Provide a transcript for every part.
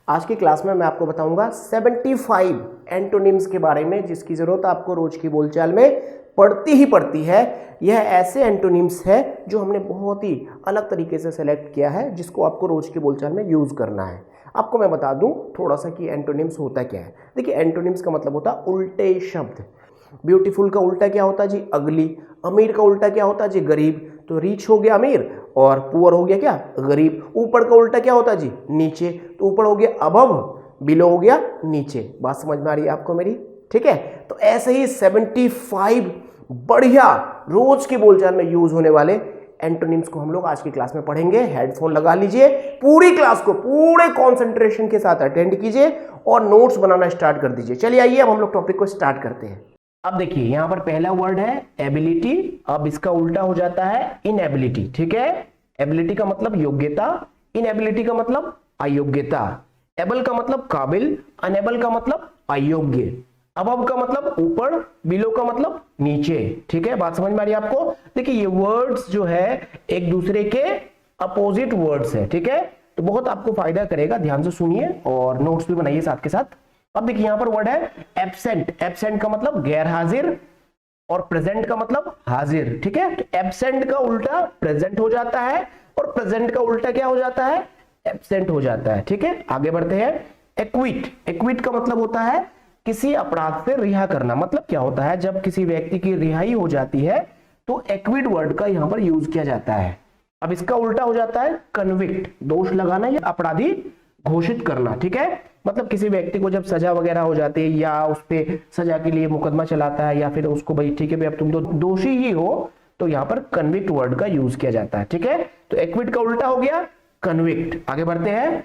आज की क्लास में मैं आपको बताऊंगा 75 एंटोनिम्स के बारे में जिसकी ज़रूरत आपको रोज की बोलचाल में पड़ती ही पड़ती है। यह ऐसे एंटोनिम्स है जो हमने बहुत ही अलग तरीके से सेलेक्ट किया है जिसको आपको रोज की बोलचाल में यूज़ करना है। आपको मैं बता दूं थोड़ा सा कि एंटोनिम्स होता क्या है। देखिए, एंटोनिम्स का मतलब होता है उल्टे शब्द। ब्यूटीफुल का उल्टा क्या होता है जी? अगली। अमीर का उल्टा क्या होता है जी? गरीब। तो रिच हो गया अमीर और पुअर हो गया क्या? गरीब। ऊपर का उल्टा क्या होता है जी? नीचे। तो ऊपर हो गया अबव, बिलो हो गया नीचे। बात समझ में आ रही है आपको मेरी? ठीक है। तो ऐसे ही 75 बढ़िया रोज की बोलचाल में यूज होने वाले एंटोनिम्स को हम लोग आज की क्लास में पढ़ेंगे। हेडफोन लगा लीजिए, पूरी क्लास को पूरे कंसंट्रेशन के साथ अटेंड कीजिए और नोट्स बनाना स्टार्ट कर दीजिए। चलिए आइए अब हम लोग टॉपिक को स्टार्ट करते हैं। अब देखिए यहां पर पहला वर्ड है एबिलिटी। अब इसका उल्टा हो जाता है इनएबिलिटी। ठीक है। एबिलिटी का मतलब योग्यता, इनएबिलिटी का मतलब अयोग्यता। एबल का मतलब काबिल, अनेबल का मतलब अयोग्य। अबव का मतलब ऊपर, बिलो का मतलब नीचे। ठीक है, बात समझ में आ रही है आपको? देखिए ये वर्ड्स जो है एक दूसरे के अपोजिट वर्ड्स है। ठीक है, तो बहुत आपको फायदा करेगा। ध्यान से सुनिए और नोट्स भी बनाइए साथ के साथ। अब देखिए यहां पर वर्ड है एब्सेंट। एब्सेंट का मतलब गैर हाजिर और प्रेजेंट का मतलब हाजिर। ठीक है, तो एब्सेंट का उल्टा प्रेजेंट हो जाता है और प्रेजेंट का उल्टा क्या हो जाता है? एब्सेंट हो जाता है। ठीक है, आगे बढ़ते हैं। एक्विट। एक्विट का मतलब होता है किसी अपराध से रिहा करना। मतलब क्या होता है? जब किसी व्यक्ति की रिहाई हो जाती है तो एक्विट वर्ड का यहां पर यूज किया जाता है। अब इसका उल्टा हो जाता है कन्विक्ट। दोष लगाना या अपराधी घोषित करना। ठीक है, मतलब किसी व्यक्ति को जब सजा वगैरह हो जाती है या उस पे सजा के लिए मुकदमा चलाता है या फिर उसको भाई ठीक है भाई अब तुम तो दोषी ही हो, तो यहां पर कन्विक्ट वर्ड का यूज किया जाता है। ठीक है, तो एक्विट का उल्टा हो गया कन्विक्ट। आगे बढ़ते हैं।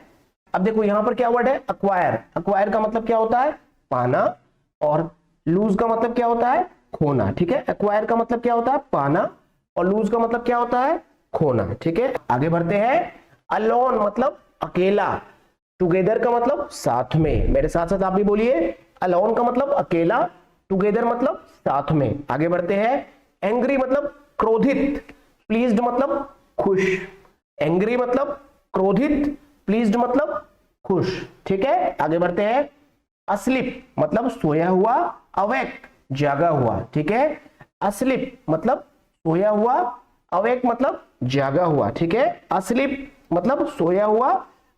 अब देखो यहां पर क्या वर्ड है? अक्वायर। अक्वायर का मतलब क्या होता है? पाना। और लूज का मतलब क्या होता है? खोना। ठीक है, एक्वायर का मतलब क्या होता है? पाना और लूज का मतलब क्या होता है? खोना। ठीक है, आगे बढ़ते हैं। अलोन मतलब अकेला। टुगेदर का मतलब साथ में। मेरे साथ साथ आप भी बोलिए। अलोन का मतलब अकेला, टुगेदर मतलब साथ में। आगे बढ़ते हैं। एंग्री मतलब क्रोधित, प्लीज्ड मतलब खुश। एंग्री मतलब क्रोधित, प्लीज्ड मतलब खुश। ठीक है, आगे बढ़ते हैं। अस्लीप मतलब सोया हुआ, अवेक जागा हुआ। ठीक है, अस्लीप मतलब सोया हुआ, अवेक मतलब जागा हुआ। ठीक है, अस्लीप मतलब सोया हुआ,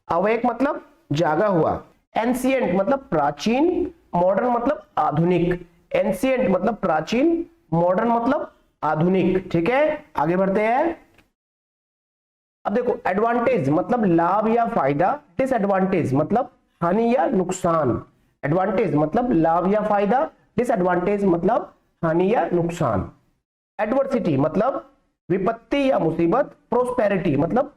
अवेक मतलब जागा हुआ। एंशिएंट मतलब प्राचीन, मॉडर्न मतलब आधुनिक। एंशिएंट मतलब प्राचीन, मॉडर्न मतलब आधुनिक। ठीक है, आगे बढ़ते हैं। अब देखो एडवांटेज मतलब लाभ या फायदा, डिसएडवांटेज मतलब हानि या नुकसान। एडवांटेज मतलब लाभ या फायदा, डिसएडवांटेज मतलब हानि या नुकसान। एडवर्सिटी मतलब विपत्ति या मुसीबत, प्रोस्पेरिटी मतलब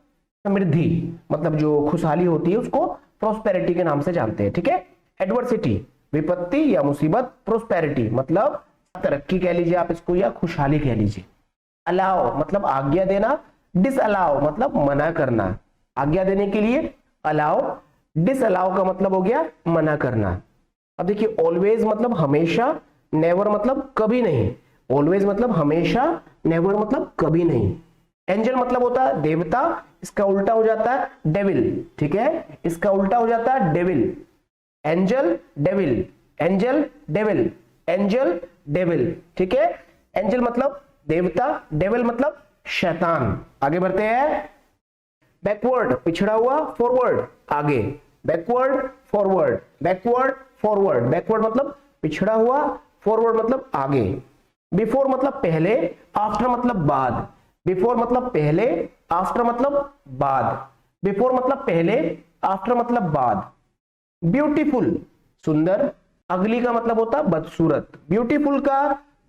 समृद्धि, मतलब जो खुशहाली होती है उसको प्रोस्पेरिटी के नाम से जानते हैं। ठीक है, एडवर्सिटी विपत्ति या मुसीबत, प्रोस्पेरिटी मतलब तरक्की कह लीजिए आप इसको या खुशहाली कह लीजिए। अलाउ मतलब आज्ञा देना, डिसअलाउ मतलब मना करना। आज्ञा देने के लिए अलाउ, डिसअलाउ का मतलब हो गया मना करना। अब देखिए ऑलवेज मतलब हमेशा, नेवर मतलब कभी नहीं। ऑलवेज मतलब हमेशा, नेवर मतलब कभी नहीं। एंजल मतलब होता है देवता, इसका उल्टा हो जाता है डेविल। ठीक है, इसका उल्टा हो जाता है devil. Angel devil, angel devil, angel devil. ठीक है, एंजल मतलब देवता, डेविल मतलब शैतान। आगे बढ़ते हैं। बैकवर्ड पिछड़ा हुआ, फॉरवर्ड आगे। Backward forward, backward forward. Backward मतलब पिछड़ा हुआ, फॉरवर्ड मतलब आगे। बिफोर मतलब पहले, आफ्टर मतलब बाद। बिफोर मतलब पहले, आफ्टर मतलब बाद। बिफोर मतलब पहले, आफ्टर मतलब बाद। ब्यूटीफुल सुंदर, अगली का मतलब होता है बदसूरत। ब्यूटीफुल का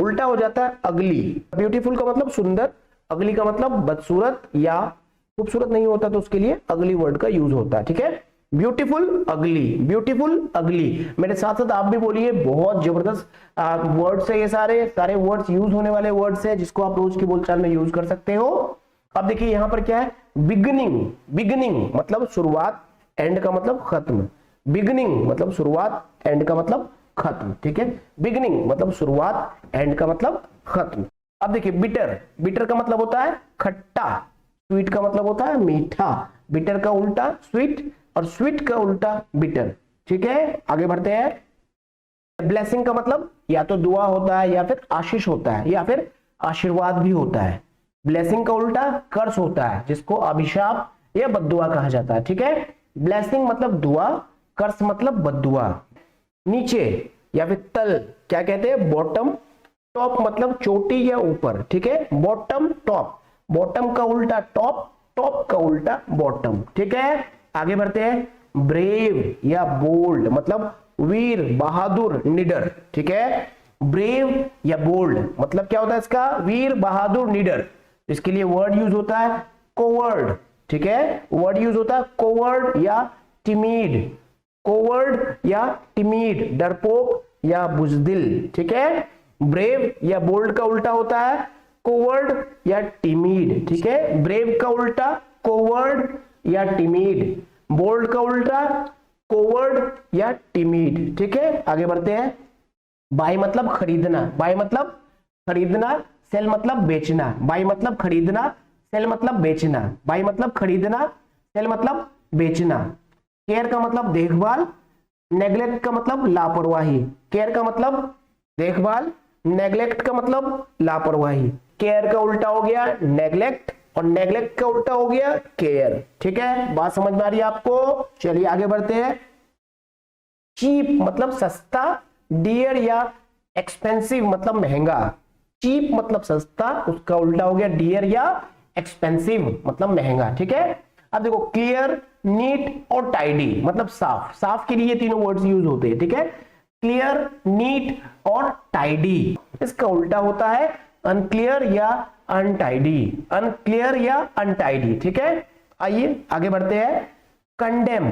उल्टा हो जाता है अगली। ब्यूटीफुल का मतलब सुंदर, अगली का मतलब बदसूरत या खूबसूरत नहीं होता तो उसके लिए अगली वर्ड का यूज होता है। ठीक है, ब्यूटीफुल अगली, ब्यूटीफुल अगली। मेरे साथ साथ आप भी बोलिए। बहुत जबरदस्त वर्ड्स है ये, सारे सारे वर्ड्स यूज होने वाले वर्ड्स है जिसको आप रोज की बोलचाल में यूज कर सकते हो। अब देखिए यहां पर क्या है? बिगनिंग। बिगनिंग मतलब शुरुआत, एंड का मतलब खत्म। बिगनिंग मतलब शुरुआत, एंड का मतलब खत्म। ठीक है, बिगनिंग मतलब शुरुआत, एंड का मतलब खत्म। अब देखिए बिटर। बिटर का मतलब होता है खट्टा, स्वीट का मतलब होता है मीठा। बिटर का उल्टा स्वीट और स्वीट का उल्टा बिटर। ठीक है, आगे बढ़ते हैं। ब्लेसिंग का मतलब या तो दुआ होता है या फिर आशीष होता है या फिर आशीर्वाद भी होता है। ब्लेसिंग का उल्टा कर्स होता है जिसको अभिशाप या बद्दुआ कहा जाता है। ठीक है, ब्लेसिंग मतलब दुआ, कर्स मतलब बद्दुआ। नीचे या फिर तल क्या कहते हैं, बॉटम। टॉप मतलब चोटी या ऊपर। ठीक है, बॉटम टॉप, बॉटम का उल्टा टॉप, टॉप का उल्टा बॉटम। ठीक है, आगे बढ़ते हैं। ब्रेव या बोल्ड मतलब वीर, बहादुर, निडर। ठीक है, ब्रेव या बोल्ड मतलब क्या होता है इसका, वीर, बहादुर, निडर। इसके लिए वर्ड यूज होता है कोवर्ड। ठीक है, वर्ड यूज होता है कोवर्ड या टिमिड, कोवर्ड या टिमिड, डरपोक या बुजदिल। ठीक है, ब्रेव या बोल्ड का उल्टा होता है कोवर्ड या टिमिड। ठीक है, ब्रेव का उल्टा कोवर्ड या टिमिड, बोल्ड का उल्टा कोवर्ड या टिमिड। ठीक है, आगे बढ़ते हैं। बाय मतलब खरीदना, बाय मतलब खरीदना, सेल मतलब बेचना। बाय मतलब खरीदना, सेल मतलब बेचना। बाय मतलब खरीदना, सेल मतलब बेचना। केयर का मतलब देखभाल, नेग्लेक्ट का मतलब लापरवाही। केयर का मतलब देखभाल, नेग्लेक्ट का मतलब लापरवाही। केयर का उल्टा हो गया नेग्लेक्ट और नेग्लेक्ट का उल्टा हो गया केयर। ठीक है, बात समझ में आ रही है आपको? चलिए आगे बढ़ते हैं। चीप मतलब सस्ता, डियर या एक्सपेंसिव मतलब महंगा। चीप मतलब सस्ता, उसका उल्टा हो गया डियर या एक्सपेंसिव मतलब महंगा। ठीक है, अब देखो क्लियर, नीट और टाइडी मतलब साफ। साफ के लिए तीनों वर्ड्स यूज होते हैं। ठीक है, क्लियर, नीट और टाइडी। इसका उल्टा होता है अनक्लियर या अनटाइडी, अनक्लियर या अनटाइडी। ठीक है, आइए आगे बढ़ते हैं। कंडेम,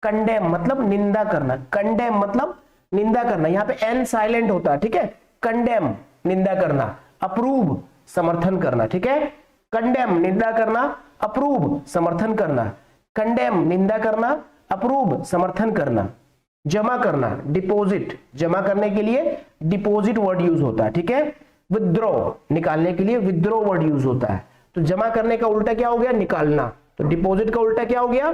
कंडेम मतलब निंदा करना, कंडेम मतलब निंदा करना, यहां पे एन साइलेंट होता है। ठीक है, कंडेम निंदा करना, अप्रूव समर्थन करना। ठीक है, कंडेम निंदा करना, अप्रूव समर्थन करना। कंडेम निंदा करना, अप्रूव समर्थन करना। जमा करना, डिपॉजिट, जमा करने के लिए डिपॉजिट वर्ड यूज होता है। ठीक है, विथड्रॉ निकालने के लिए विथड्रॉ वर्ड यूज होता है। तो जमा करने का उल्टा क्या हो गया, निकालना। तो डिपॉजिट का उल्टा क्या हो गया,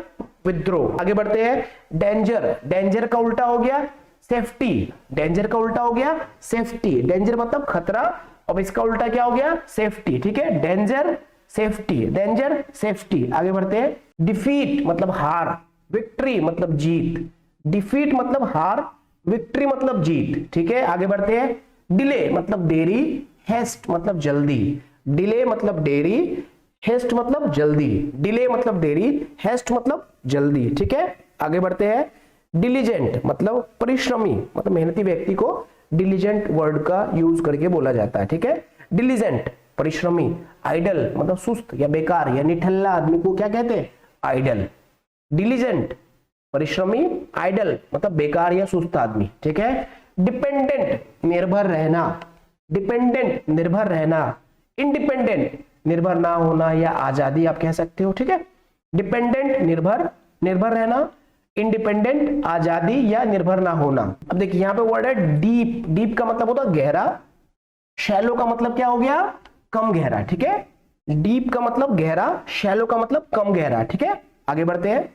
विथड्रॉ। आगे बढ़ते हैं। डेंजर, डेंजर का उल्टा हो गया सेफ्टी, डेंजर का उल्टा हो गया सेफ्टी। डेंजर मतलब खतरा और इसका उल्टा क्या हो गया, सेफ्टी। ठीक है, डेंजर सेफ्टी, डेंजर सेफ्टी। आगे बढ़ते हैं। डिफीट मतलब हार, विक्ट्री मतलब जीत। डिफीट मतलब हार, विक्ट्री मतलब जीत। ठीक है, आगे बढ़ते हैं। डिले मतलब देरी, हेस्ट मतलब जल्दी। डिले मतलब देरी, हेस्ट मतलब जल्दी। डिले मतलब देरी, हेस्ट मतलब जल्दी। ठीक है, आगे बढ़ते हैं। डिलीजेंट मतलब परिश्रमी, मतलब मेहनती व्यक्ति को डिलीजेंट वर्ड का यूज करके बोला जाता है। ठीक है, डिलीजेंट परिश्रमी। आइडल मतलब सुस्त या बेकार या निठल्ला आदमी को क्या कहते हैं, आइडल। डिलीजेंट परिश्रमी, आइडल मतलब बेकार या सुस्त आदमी। ठीक है, डिपेंडेंट निर्भर रहना, डिपेंडेंट निर्भर रहना। इंडिपेंडेंट निर्भर ना होना या आजादी आप कह सकते हो। ठीक है, डिपेंडेंट निर्भर, निर्भर रहना। इंडिपेंडेंट आजादी या निर्भर ना होना। अब देखिए यहां पे वर्ड है डीप, डीप का मतलब होता है गहरा। शैलो का मतलब क्या हो गया, कम गहरा। ठीक है, डीप का मतलब गहरा, शैलो का मतलब कम गहरा। ठीक है, आगे बढ़ते हैं।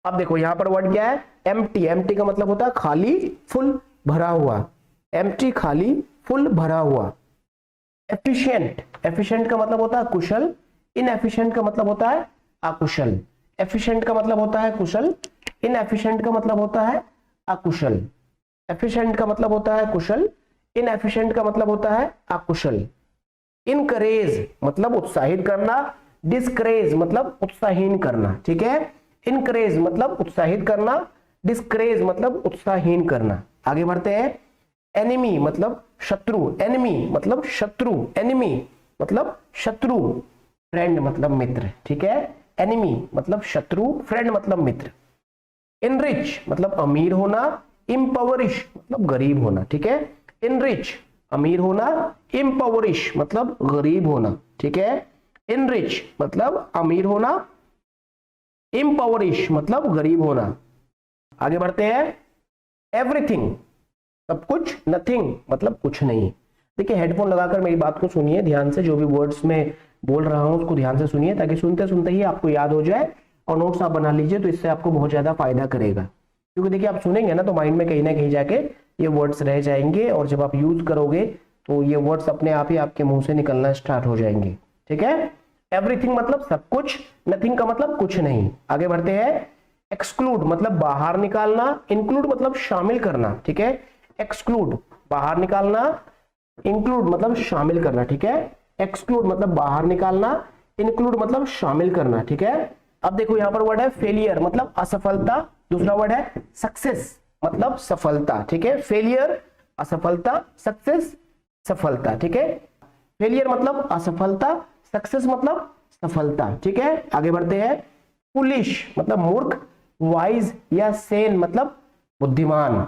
अब देखो यहां पर वर्ड क्या है, एम्प्टी। एम्प्टी का मतलब होता है खाली, फुल, भरा हुआ। एम्प्टी खाली, फुल, भरा हुआ। एफिशिएंट, एफिशिएंट का मतलब होता है कुशल। इनएफिशिएंट का मतलब होता है अकुशल। एफिशिएंट का मतलब होता है कुशल, इनएफिशिएंट का मतलब होता है अकुशल। एफिशिएंट का मतलब होता है कुशल, इनएफिशिएंट का मतलब होता है अकुशल। इनकरेज मतलब उत्साहित करना, डिस्करेज मतलब उत्साहीन करना। ठीक है, इनकरेज मतलब उत्साहित करना, डिस्करेज मतलब उत्साहीन करना। आगे बढ़ते हैं। एनिमी मतलब शत्रु, एनिमी मतलब शत्रु, एनिमी मतलब शत्रु। फ्रेंड मतलब मित्र। ठीक है, एनिमी मतलब शत्रु, फ्रेंड मतलब मित्र। इनरिच मतलब अमीर होना, इम्पावरिश मतलब गरीब होना। ठीक है, इनरिच अमीर होना, इम्पावरिश मतलब गरीब होना। ठीक है, इनरिच मतलब अमीर होना, इम्पावरिश मतलब गरीब होना। आगे बढ़ते हैं। एवरीथिंग सब कुछ, नथिंग मतलब कुछ नहीं। देखिए हेडफोन लगाकर मेरी बात को सुनिए ध्यान से, जो भी वर्ड्स में बोल रहा हूं उसको ध्यान से सुनिए ताकि सुनते सुनते ही आपको याद हो जाए और नोट्स आप बना लीजिए, तो इससे आपको बहुत ज्यादा फायदा करेगा। क्योंकि देखिए आप सुनेंगे ना तो माइंड में कहीं ना कहीं जाके ये वर्ड्स रह जाएंगे, और जब आप यूज करोगे तो ये वर्ड्स अपने आप ही आपके मुंह से निकलना स्टार्ट हो जाएंगे। ठीक है, एवरीथिंग मतलब सब कुछ, नथिंग का मतलब कुछ नहीं। आगे बढ़ते हैं। एक्सक्लूड मतलब बाहर निकालना, इंक्लूड मतलब शामिल करना। ठीक है, एक्सक्लूड बाहर निकालना, इंक्लूड मतलब शामिल करना। ठीक है, एक्सक्लूड मतलब बाहर निकालना, इंक्लूड मतलब शामिल करना। ठीक है, अब देखो यहां पर वर्ड है फेलियर मतलब असफलता, दूसरा वर्ड है सक्सेस मतलब सफलता। ठीक है, फेलियर असफलता, सक्सेस सफलता। ठीक है, फेलियर मतलब असफलता, सक्सेस मतलब सफलता। ठीक है, आगे बढ़ते हैं। फुलिश मतलब मूर्ख, वाइज या सेन मतलब बुद्धिमान।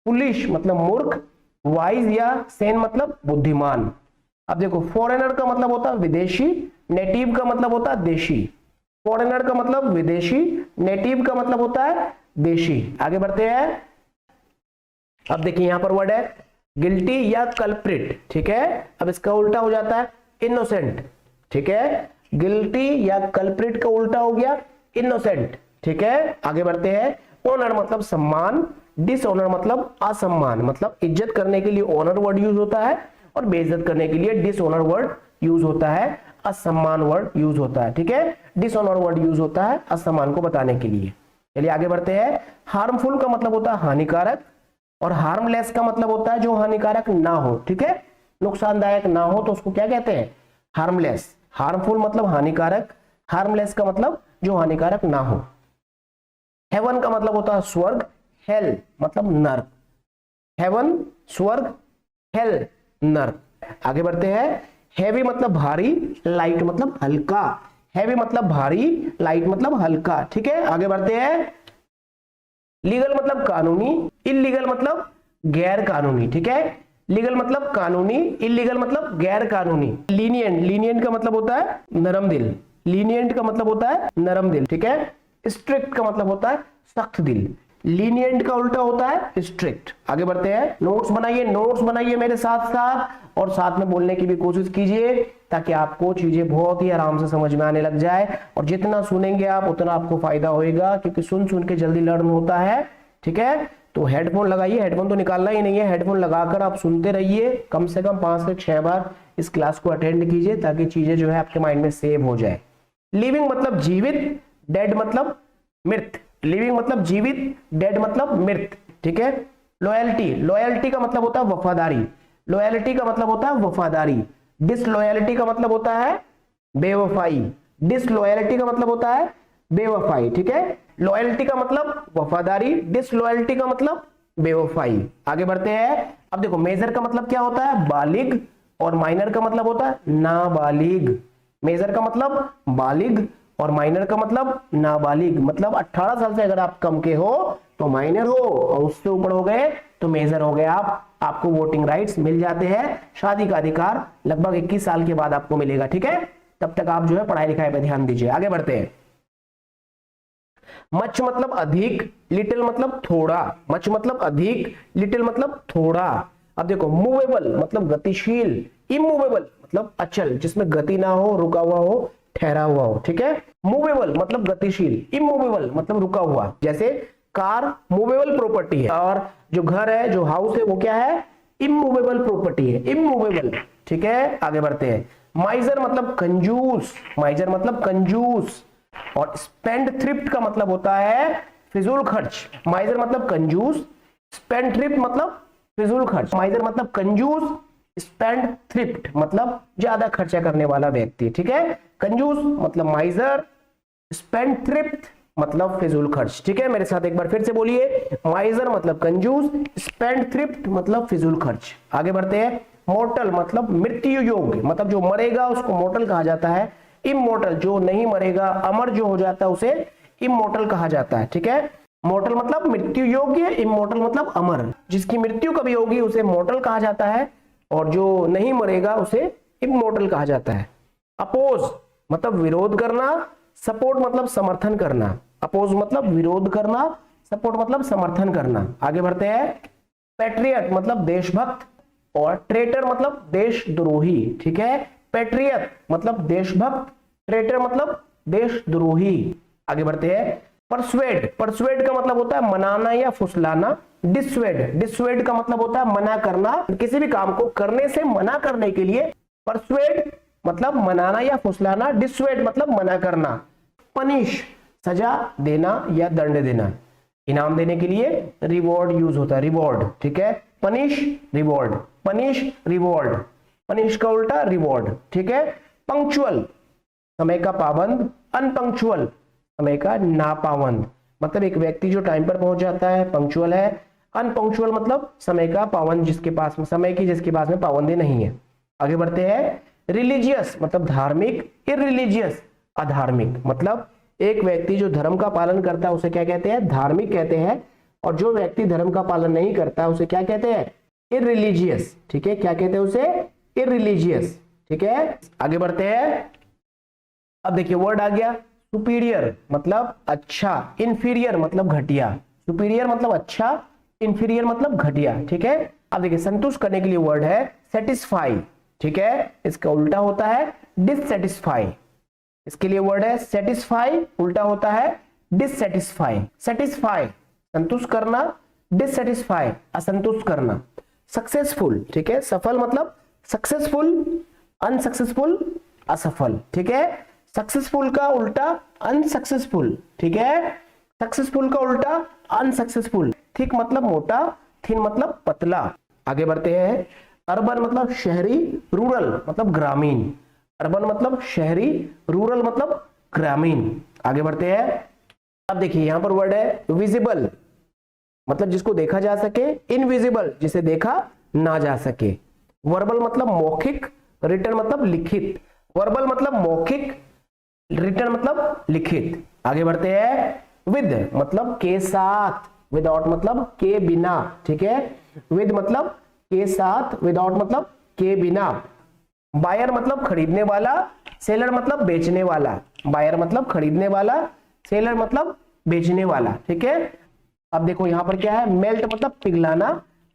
फुलिश मतलब मूर्ख, वाइज या सेन मतलब बुद्धिमान। अब देखो फॉरेनर का मतलब होता है विदेशी, नेटिव का मतलब होता है देशी। फॉरेनर का मतलब विदेशी, नेटिव का मतलब होता है देशी। आगे बढ़ते हैं। अब देखिए यहां पर वर्ड है गिल्टी या कल्प्रिट। ठीक है, अब इसका उल्टा हो जाता है इनोसेंट। ठीक है, गिल्टी या कल्प्रिट का उल्टा हो गया इनोसेंट। ठीक है, आगे बढ़ते हैं। ऑनर मतलब सम्मान, डिसऑनर मतलब असम्मान। मतलब इज्जत करने के लिए ऑनर वर्ड यूज होता है और बेइज्जत करने के लिए डिसऑनर वर्ड यूज होता है, असम्मान वर्ड यूज होता है। ठीक है, डिसऑनर वर्ड यूज होता है असम्मान को बताने के लिए। चलिए आगे बढ़ते हैं। हार्मफुल का मतलब होता है हानिकारक, और हार्मलेस का मतलब होता है जो हानिकारक ना हो। ठीक है, नुकसानदायक ना हो तो उसको क्या कहते हैं, हार्मलेस। हार्मफुल मतलब हानिकारक, हार्मलेस का मतलब जो हानिकारक ना हो। हेवन का मतलब होता है स्वर्ग, हेल मतलब नर्क। हेवन स्वर्ग, हेल नर्क। आगे बढ़ते हैं। हैवी मतलब भारी, लाइट मतलब हल्का। हैवी मतलब भारी, लाइट मतलब हल्का। ठीक है, आगे बढ़ते हैं। लीगल मतलब कानूनी, इलीगल मतलब गैर कानूनी। ठीक है, लीगल मतलब कानूनी, इलीगल मतलब गैर कानूनी। लीनियंट, लीनियंट का मतलब होता है नरम दिल। लीनियंट का मतलब होता है नरम दिल। ठीक है, स्ट्रिक्ट का मतलब होता है सख्त दिल। लीनियंट का उल्टा होता है स्ट्रिक्ट। आगे बढ़ते हैं। नोट्स बनाइए, नोट्स बनाइए मेरे साथ साथ, और साथ में बोलने की भी कोशिश कीजिए ताकि आपको चीजें बहुत ही आराम से समझ में आने लग जाए। और जितना सुनेंगे आप उतना आपको फायदा होएगा, क्योंकि सुन सुन के जल्दी लर्न होता है। ठीक है, तो हेडफोन लगाइए, हेडफोन तो निकालना ही नहीं है, हेडफोन लगाकर आप सुनते रहिए, कम से कम 5 से 6 बार इस क्लास को अटेंड कीजिए ताकि चीजें जो है आपके माइंड में सेव हो जाए। लिविंग मतलब जीवित, डेड मतलब मृत। लिविंग मतलब जीवित, डेड मतलब मृत। ठीक है, लॉयल्टी, लॉयल्टी का मतलब होता है वफादारी। लॉयल्टी का मतलब होता है वफादारी। डिसलॉयल्टी का मतलब होता है बेवफाई। डिसलॉयल्टी का मतलब होता है बेवफाई। ठीक है, लॉयल्टी का मतलब वफादारी, डिसलॉयल्टी का मतलब बेवफाई। आगे बढ़ते हैं। अब देखो मेजर का मतलब क्या होता है बालिग, और माइनर का मतलब होता है नाबालिग। मेजर का मतलब बालिग और माइनर का मतलब नाबालिग। मतलब 18 साल से अगर आप कम के हो तो माइनर हो, और उससे ऊपर हो गए तो मेजर हो गए आप। आपको वोटिंग राइट्स मिल जाते हैं, शादी का अधिकार लगभग 21 साल के बाद आपको मिलेगा। ठीक है, तब तक आप जो है पढ़ाई लिखाई पे ध्यान दीजिए। आगे बढ़ते हैं। मच मतलब अधिक, लिटिल मतलब थोड़ा। मच मतलब अधिक, लिटिल मतलब थोड़ा। अब देखो मूवेबल मतलब गतिशील, इमूवेबल मतलब अचल जिसमें गति ना हो, रुका हुआ हो, ठहरा हुआ हो। ठीक है, मूवेबल मतलब गतिशील, इमूवेबल मतलब रुका हुआ। जैसे कार मूवेबल प्रॉपर्टी है, और जो घर है, जो हाउस है, वो क्या है, इमूवेबल प्रॉपर्टी है, इमूवेबल। ठीक है, आगे बढ़ते हैं। माइजर मतलब कंजूस, माइजर मतलब कंजूस। और स्पेंड थ्रिफ्ट का मतलब होता है फिजूल खर्च। माइजर मतलब कंजूस, स्पेंड थ्रिफ्ट मतलब फिजूल खर्च। माइजर मतलब कंजूस, स्पेंड थ्रिफ्ट मतलब ज्यादा खर्चा करने वाला व्यक्ति। ठीक है, कंजूस मतलब माइजर, स्पेंड थ्रिफ्ट मतलब फिजूल खर्च। ठीक है, मेरे साथ एक बार फिर से बोलिए। माइजर मतलब कंजूस, स्पेंड थ्रिफ्ट मतलब फिजूल खर्च। आगे बढ़ते हैं। मोर्टल मतलब मृत्यु योग्य, मतलब जो मरेगा उसको मोर्टल कहा जाता है। इमोर्टल जो नहीं मरेगा, अमर जो हो जाता है उसे इमोर्टल कहा जाता है। ठीक है, मोर्टल मतलब मृत्यु योग्य, इमोर्टल मतलब अमर। जिसकी मृत्यु कभी होगी उसे मोर्टल कहा जाता है, और जो नहीं मरेगा उसे इमोर्टल कहा जाता है। अपोज मतलब विरोध करना, सपोर्ट मतलब समर्थन करना। अपोज मतलब विरोध करना, सपोर्ट मतलब समर्थन करना। आगे बढ़ते हैं। पैट्रियट मतलब देशभक्त, और ट्रेटर मतलब देशद्रोही। ठीक है, पैट्रियट मतलब देशभक्त, ट्रेटर मतलब देशद्रोही। आगे बढ़ते हैं। परसुएड, परसुएड का मतलब होता है मनाना या फुसलाना। डिसुएड, डिसुएड का मतलब होता है मना करना, किसी भी काम को करने से मना करने के लिए परसुएड मतलब मनाना या फुसलाना, डिसुएड मतलब मना करना। पनिश, सजा देना या दंड देना, इनाम देने के लिए रिवॉर्ड यूज होता है, रिवॉर्ड, ठीक है। Punish, reward, punish, reward, punish का उल्टा रिवॉर्ड, ठीक है। पंक्चुअल, समय का पाबंद। अनपंक्चुअल, समय का नापाबंद, मतलब एक व्यक्ति जो टाइम पर पहुंच जाता है पंक्चुअल है। अनपंक्चुअल मतलब समय का पाबंद, जिसके पास में समय की जिसके पास में पाबंदी नहीं है। आगे बढ़ते हैं। रिलीजियस मतलब धार्मिक। इररिलीजियस अधार्मिक, मतलब एक व्यक्ति जो धर्म का पालन करता है उसे क्या कहते हैं? धार्मिक कहते हैं। और जो व्यक्ति धर्म का पालन नहीं करता उसे क्या कहते हैं? इररिलीजियस, ठीक है। क्या कहते हैं उसे? इररिलीजियस, ठीक है। आगे बढ़ते हैं। अब देखिए वर्ड आ गया सुपीरियर मतलब अच्छा, इंफीरियर मतलब घटिया। सुपीरियर मतलब अच्छा, इंफीरियर मतलब घटिया, ठीक है। अब देखिए संतुष्ट करने के लिए वर्ड है सेटिस्फाई, ठीक है। इसका उल्टा होता है डिससेटिस्फाई। इसके लिए वर्ड है सेटिस्फाई, उल्टा होता है डिससेटिस्फाई। सेटिस्फाई संतुष्ट करना, डिससेटिस्फाई असंतुष्ट करना। सक्सेसफुल, ठीक है। सफल मतलब सक्सेसफुल, अनसक्सेसफुल असफल, ठीक है। सक्सेसफुल का उल्टा अनसक्सेसफुल, ठीक है। सक्सेसफुल का उल्टा अनसक्सेसफुल। थिक मतलब मोटा, थिन मतलब पतला। आगे बढ़ते हैं। अर्बन मतलब शहरी, रूरल मतलब ग्रामीण। अर्बन मतलब शहरी, रूरल मतलब ग्रामीण। आगे बढ़ते हैं। अब देखिए यहां पर वर्ड है विजिबल मतलब जिसको देखा जा सके, इनविजिबल जिसे देखा ना जा सके। वर्बल मतलब मौखिक, रिटन मतलब लिखित। वर्बल मतलब मौखिक, रिटन मतलब लिखित। आगे बढ़ते हैं। विद मतलब के साथ, विदाउट मतलब के बिना, ठीक है। विद मतलब के साथ, विदाउट मतलब के बिना। बायर मतलब खरीदने वाला, सेलर मतलब बेचने वाला। बायर मतलब खरीदने वाला, सेलर मतलब बेचने वाला, ठीक है। अब देखो यहां पर क्या है, मेल्ट मतलब पिघलाना,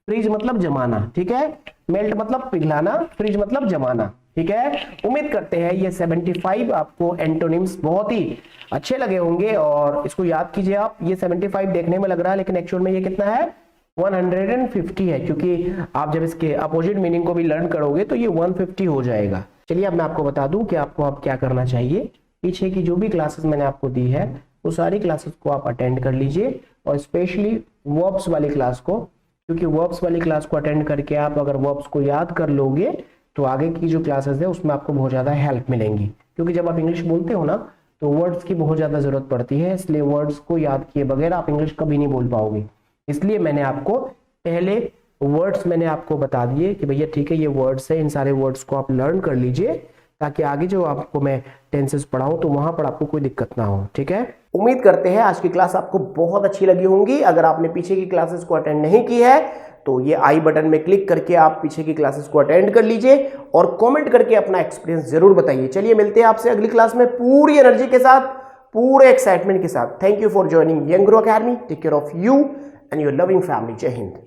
फ्रीज मतलब जमाना, ठीक है। मेल्ट मतलब पिघलाना, फ्रीज मतलब जमाना, ठीक है। उम्मीद करते हैं ये 75 आपको एंटोनिम्स बहुत ही अच्छे लगे होंगे और इसको याद कीजिए आप। ये 75 देखने में लग रहा है लेकिन एक्चुअल में ये कितना है? 150 है, क्योंकि आप जब इसके अपोजिट मीनिंग को भी लर्न करोगे तो ये 150 हो जाएगा। चलिए अब मैं आपको बता दूं कि आपको अब क्या करना चाहिए। पीछे की जो भी क्लासेस मैंने आपको दी है वो सारी क्लासेस को आप अटेंड कर लीजिए और स्पेशली वर्ब्स वाली क्लास को, क्योंकि वर्ब्स वाली क्लास को अटेंड करके आप अगर वर्ब्स को याद कर लोगे तो आगे की जो क्लासेस है उसमें आपको बहुत ज़्यादा हेल्प मिलेंगी। क्योंकि जब आप इंग्लिश बोलते हो ना तो वर्ड्स की बहुत ज़्यादा ज़रूरत पड़ती है, इसलिए वर्ड्स को याद किए बगैर आप इंग्लिश कभी नहीं बोल पाओगे। इसलिए मैंने आपको पहले वर्ड्स मैंने आपको बता दिए कि भैया ठीक है ये वर्ड्स है, इन सारे वर्ड्स को आप लर्न कर लीजिए ताकि आगे जो आपको मैं टेंसेस पढ़ाऊं तो वहां पर आपको कोई दिक्कत ना हो, ठीक है। उम्मीद करते हैं आज की क्लास आपको बहुत अच्छी लगी होंगी। अगर आपने पीछे की क्लासेस को अटेंड नहीं की है तो ये आई बटन में क्लिक करके आप पीछे की क्लासेस को अटेंड कर लीजिए और कमेंट करके अपना एक्सपीरियंस जरूर बताइए। चलिए मिलते हैं आपसे अगली क्लास में पूरी एनर्जी के साथ, पूरे एक्साइटमेंट के साथ। Thank you for joining Young Grow Academy. Take care of you and your loving family. जय हिंद।